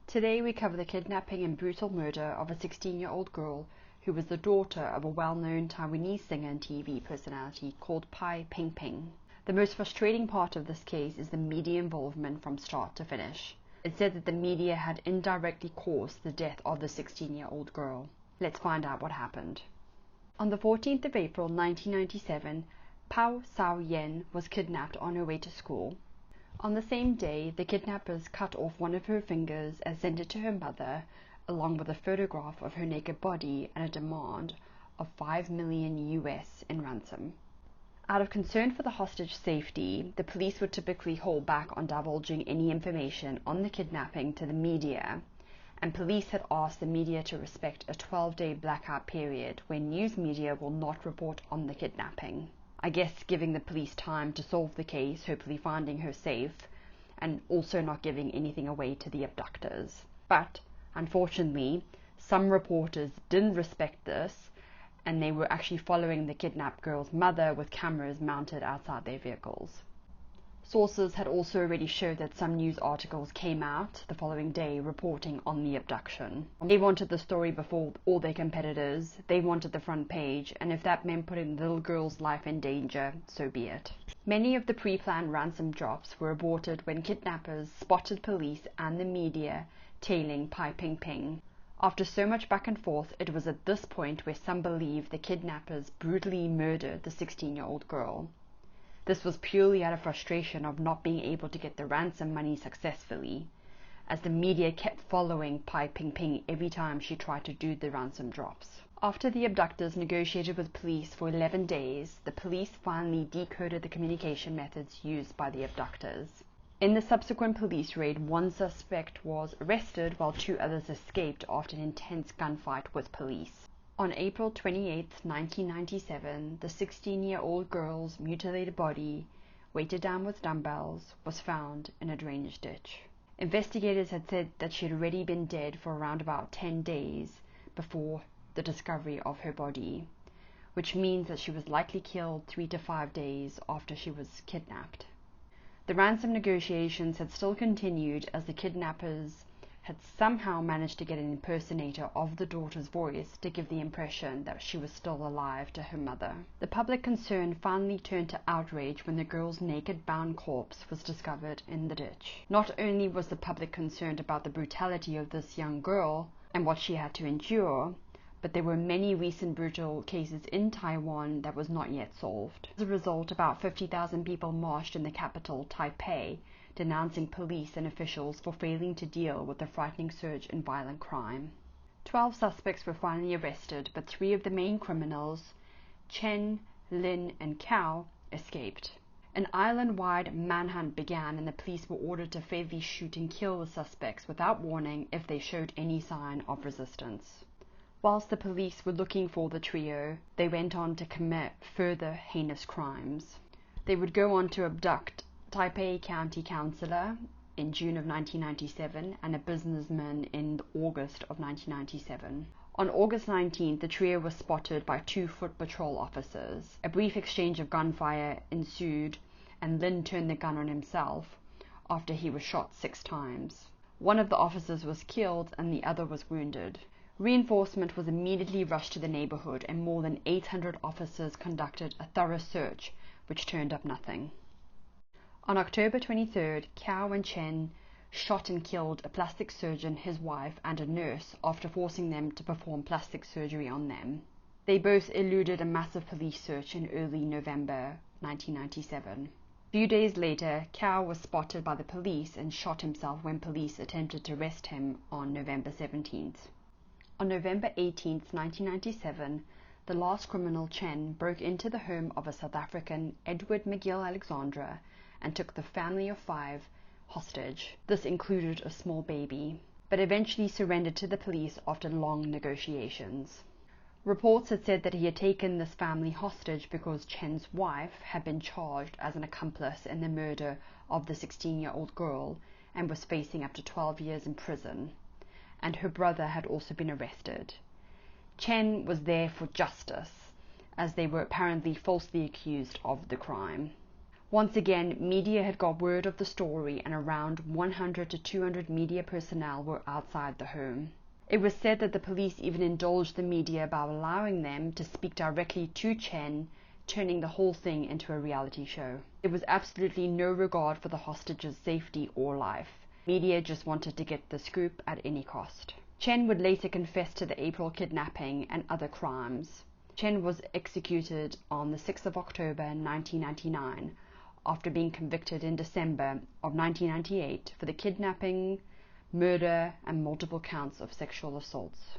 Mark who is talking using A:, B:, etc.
A: Today we cover the kidnapping and brutal murder of a 16-year-old girl who was the daughter of a well-known Taiwanese singer and TV personality called Pai Bing-Bing. The most frustrating part of this case is the media involvement from start to finish. It said that the media had indirectly caused the death of the 16-year-old girl. Let's find out what happened. On the 14th of April 1997, Pao Sao-Yen was kidnapped on her way to school. On the same day, the kidnappers cut off one of her fingers and sent it to her mother, along with a photograph of her naked body and a demand of $5 million US in ransom. Out of concern for the hostage safety, the police would typically hold back on divulging any information on the kidnapping to the media, and police had asked the media to respect a 12-day blackout period where news media will not report on the kidnapping. I guess giving the police time to solve the case, hopefully finding her safe, and also not giving anything away to the abductors. But, unfortunately, some reporters didn't respect this, and they were actually following the kidnapped girl's mother with cameras mounted outside their vehicles. Sources had also already showed that some news articles came out the following day reporting on the abduction. They wanted the story before all their competitors, they wanted the front page, and if that meant putting the little girl's life in danger, so be it. Many of the pre-planned ransom drops were aborted when kidnappers spotted police and the media tailing Pai Bing-Bing. After so much back and forth, it was at this point where some believed the kidnappers brutally murdered the 16-year-old girl. This was purely out of frustration of not being able to get the ransom money successfully, as the media kept following Pai Bing-Bing every time she tried to do the ransom drops. After the abductors negotiated with police for 11 days, the police finally decoded the communication methods used by the abductors. In the subsequent police raid, one suspect was arrested while two others escaped after an intense gunfight with police. On April 28, 1997, the 16-year-old girl's mutilated body, weighted down with dumbbells, was found in a drainage ditch. Investigators had said that she had already been dead for around about 10 days before the discovery of her body, which means that she was likely killed 3 to 5 days after she was kidnapped. The ransom negotiations had still continued as the kidnappers had somehow managed to get an impersonator of the daughter's voice to give the impression that she was still alive to her mother. The public concern finally turned to outrage when the girl's naked bound corpse was discovered in the ditch. Not only was the public concerned about the brutality of this young girl and what she had to endure, but there were many recent brutal cases in Taiwan that was not yet solved. As a result, about 50,000 people marched in the capital, Taipei, denouncing police and officials for failing to deal with the frightening surge in violent crime. 12 suspects were finally arrested, but 3 of the main criminals, Chen, Lin, and Cao, escaped. An island-wide manhunt began, and the police were ordered to fatally shoot and kill the suspects without warning if they showed any sign of resistance. Whilst the police were looking for the trio, they went on to commit further heinous crimes. They would go on to abduct Taipei County Councillor in June of 1997 and a businessman in August of 1997. On August 19th, the trio was spotted by 2 foot patrol officers. A brief exchange of gunfire ensued, and Lin turned the gun on himself after he was shot 6 times. One of the officers was killed and the other was wounded. Reinforcement was immediately rushed to the neighborhood, and more than 800 officers conducted a thorough search, which turned up nothing. On October 23rd, Cao and Chen shot and killed a plastic surgeon, his wife, and a nurse after forcing them to perform plastic surgery on them. They both eluded a massive police search in early November 1997. A few days later, Cao was spotted by the police and shot himself when police attempted to arrest him on November 17th. On November 18th, 1997, the last criminal, Chen, broke into the home of a South African, Edward McGill Alexandra, and took the family of 5 hostage. This included a small baby, but eventually surrendered to the police after long negotiations. Reports had said that he had taken this family hostage because Chen's wife had been charged as an accomplice in the murder of the 16-year-old girl and was facing up to 12 years in prison, and her brother had also been arrested. Chen was there for justice, as they were apparently falsely accused of the crime. Once again, media had got word of the story, and around 100 to 200 media personnel were outside the home. It was said that the police even indulged the media by allowing them to speak directly to Chen, turning the whole thing into a reality show. There was absolutely no regard for the hostages' safety or life. Media just wanted to get the scoop at any cost. Chen would later confess to the April kidnapping and other crimes. Chen was executed on the 6th of October 1999 after being convicted in December of 1998 for the kidnapping, murder, and multiple counts of sexual assaults.